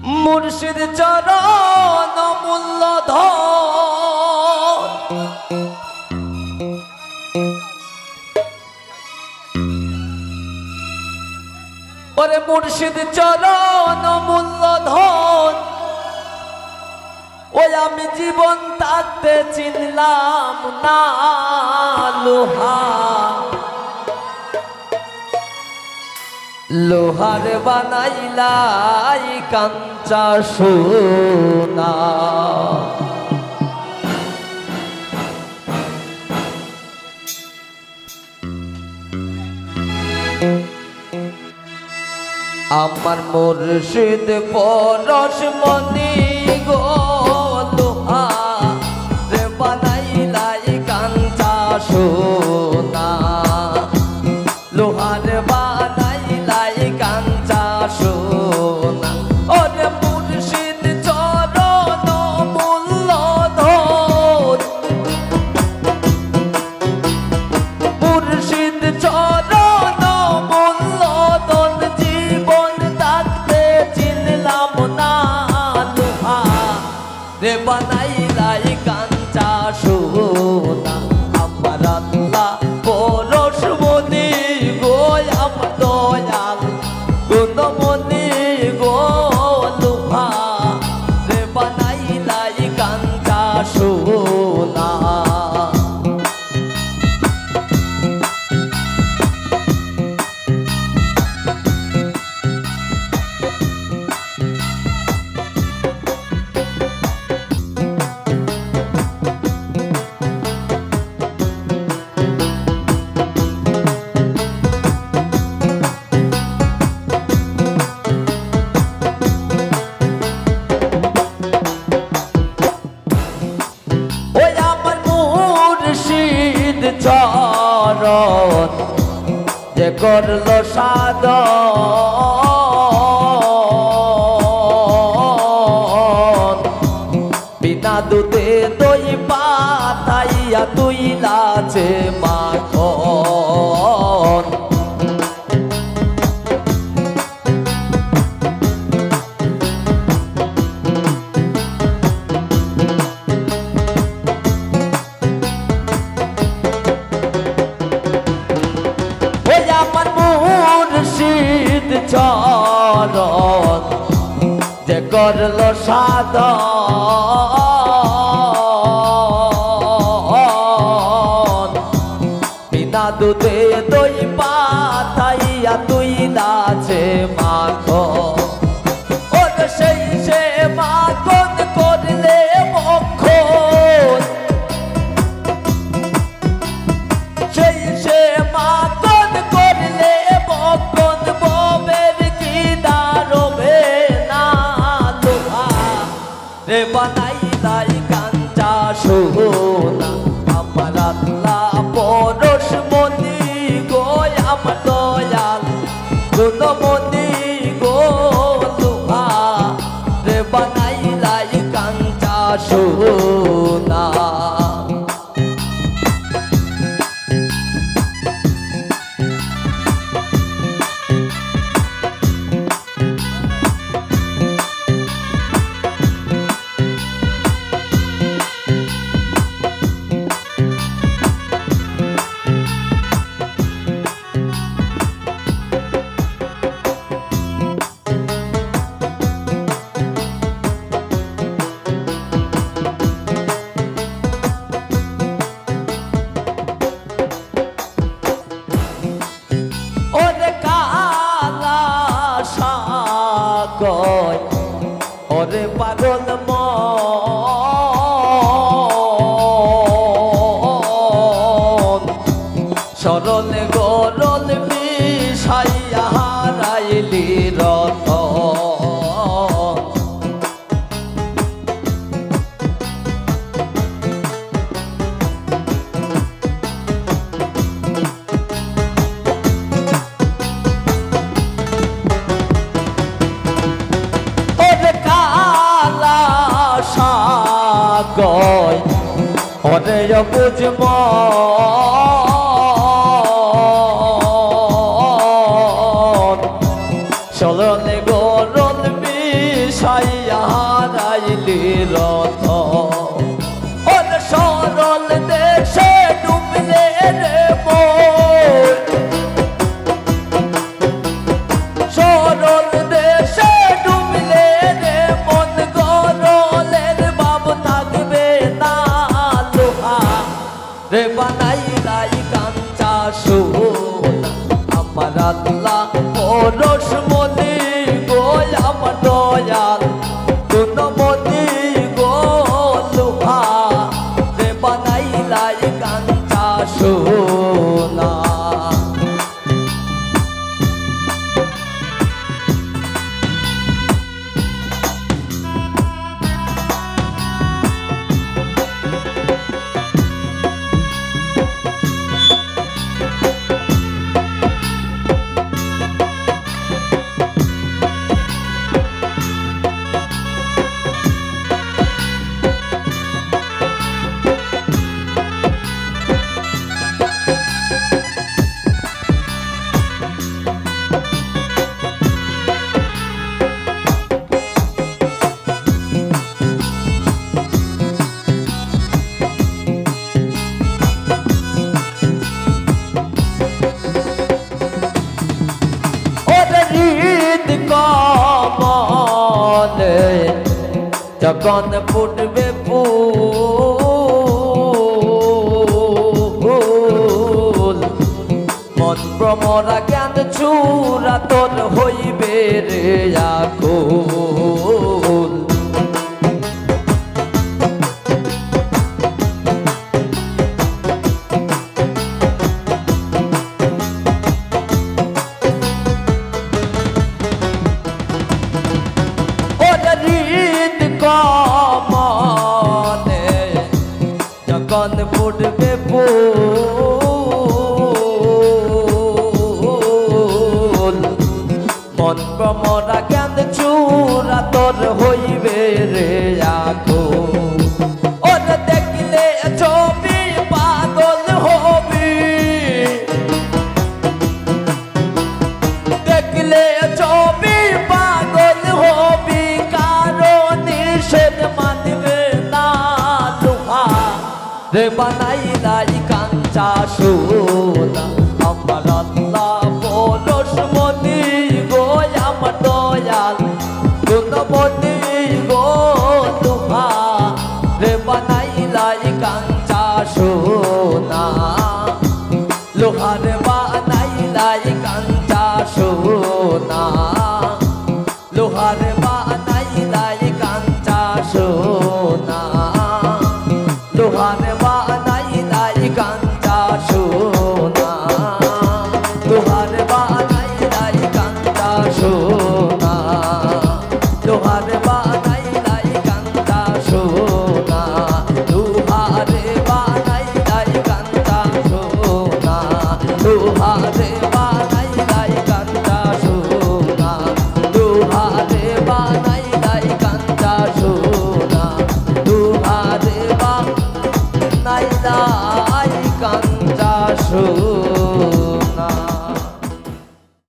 মুর্শিদ চরণ মূল্যধন ওরে মুর্শিদ চরণ মূল্যধন ওই আমি জীবন থাকতে চিনলাম না লোহা লোহার বানাইলাই কাঞ্চা সোনা আমার মুর্শিদ পরশমণি গো লোহার বানাইলাই কাঞ্চা সোনা লোহার বানাইলাই কাঞ্চা সোনা ওরে মুর্শিদ চরণ মূল্যধন মুর্শিদ চরণ মূল্যধন জীবন থাকতে চিনলাম না লোহা রে বানাইলাই কাঞ্চা সোনা আমার আল্লাহ পরশমণি গো আমার দয়াল গুণমণি গো লোহা রে বানাইলাই কাঞ্চা সোনা চরণ যে করল সাধন বিনা দুধে দই পাতাইয়া তুই লাচে মাখন চরণ যে করল সাধন বিনা দুধে দই পাতাইয়া তুই লাচে মাখন ওরে সেই সে মাখন করলে মক্ষণ সেই সে মাখন করলে মক্ষণ রে বানাইলাই কাঞ্চা সোনা আমার আল্লাহ পরশমণি গো আমার দয়াল গুণমণি গো লোহা রে বানাইলাই কাঞ্চা সোনা ওরে পাগল মন সরল গরল মিশাইয়া হারাইলি রতন গয় ওরে বুঝম চলনে গরল বিষ মিশাইয়া হারাইলি রত ওর সরল দেশে ডুবলে রে মোর সরল দেশে ডুবলে রে মন গরলের বাব থাকবে না লোহা রে বানাইলাই কাঞ্চা সোনা আমার আল্লাহ পরশ মনি গো আমার দয়াল গুণমতি গো লোহা রে বানাইলাই কাঞ্চা সোনা যখন ফুটবে ফুল মন ভ্রমরা জ্ঞান চূড়া তোর হইবে রে আকুল যখন ফুটবে ফুল মন ভ্রমরা জ্ঞান চূড়া তোর হইবে রে আকুল ওর দেখলে ছবি পাগল হবি দেখলে ছবি পাগল হবি কারণ নিষেধ মানবে না লোহা রে বানাইলাই কাঞ্চা সোনা আমার আল্লাহ পরশ মনি গো আমার দয়াল গুণমতি গো লোহা রে বানাইলাই কাঞ্চা সোনা লোহা রে বানাইলাই কাঞ্চা সোনা লোহা রে বানাইলাই কাঞ্চা সোনা লোহারে বানাইলাই কাঞ্চা সোনা লোহারে